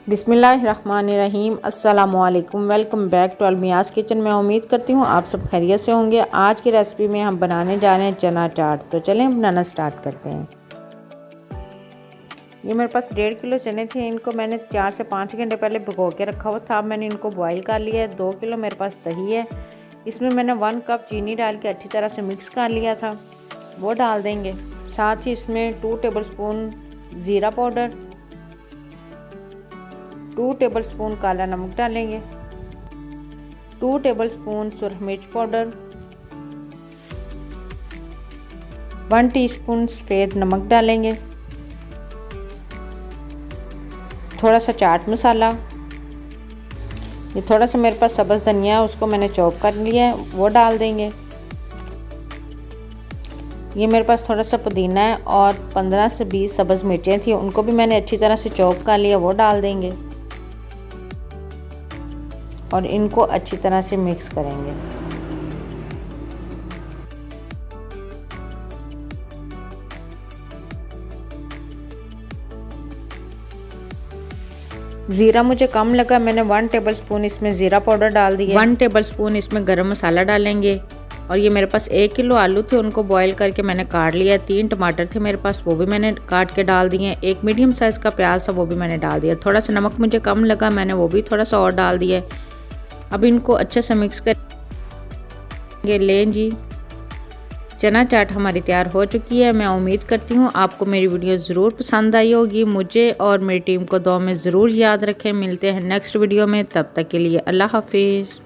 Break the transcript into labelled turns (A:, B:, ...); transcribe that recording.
A: बिस्मिल्लाहिर्रहमानिर्रहीम अस्सलामुअलैकुम। Welcome back to Almiyaz kitchen. मैं उम्मीद करती हूँ आप सब खैरियत से होंगे। आज की रेसिपी में हम बनाने जा रहे हैं चना चाट। तो चलें हम बनाना स्टार्ट करते हैं। ये मेरे पास 1.5 किलो चने थे। इनको मैंने 4 से 5 घंटे पहले भिगो के रखा हुआ था। अब मैंने इनको बॉईल कर लिया है। 2 किलो मेरे पास दही है। इसमें मैंने 1 कप चीनी डाल के अच्छी तरह से मिक्स कर लिया था, वो डाल देंगे। साथ ही इसमें 2 टेबलस्पून ज़ीरा पाउडर, 2 टेबलस्पून काला नमक डालेंगे, 2 टेबलस्पून सुरख मिर्च पाउडर, 1 टीस्पून सफ़ेद नमक डालेंगे, थोड़ा सा चाट मसाला, ये थोड़ा सा मेरे पास सब्ज़ धनिया है, उसको मैंने चॉप कर लिया है, वो डाल देंगे। ये मेरे पास थोड़ा सा पुदीना है और 15 से 20 सब्ज़ मिर्चें थी, उनको भी मैंने अच्छी तरह से चॉप कर लिया, वो डाल देंगे और इनको अच्छी तरह से मिक्स करेंगे। ज़ीरा मुझे कम लगा, मैंने 1 टेबलस्पून इसमें ज़ीरा पाउडर डाल दिया। 1 टेबलस्पून इसमें गरम मसाला डालेंगे। और ये मेरे पास 1 किलो आलू थे, उनको बॉईल करके मैंने काट लिया। 3 टमाटर थे मेरे पास, वो भी मैंने काट के डाल दिए। 1 मीडियम साइज़ का प्याज था, वो भी मैंने डाल दिया। थोड़ा सा नमक मुझे कम लगा, मैंने वो भी थोड़ा सा और डाल दिया। अब इनको अच्छे से मिक्स करेंगे। लें जी, चना चाट हमारी तैयार हो चुकी है। मैं उम्मीद करती हूँ आपको मेरी वीडियो ज़रूर पसंद आई होगी। मुझे और मेरी टीम को दुआ में ज़रूर याद रखें। मिलते हैं नेक्स्ट वीडियो में, तब तक के लिए अल्लाह हाफिज़।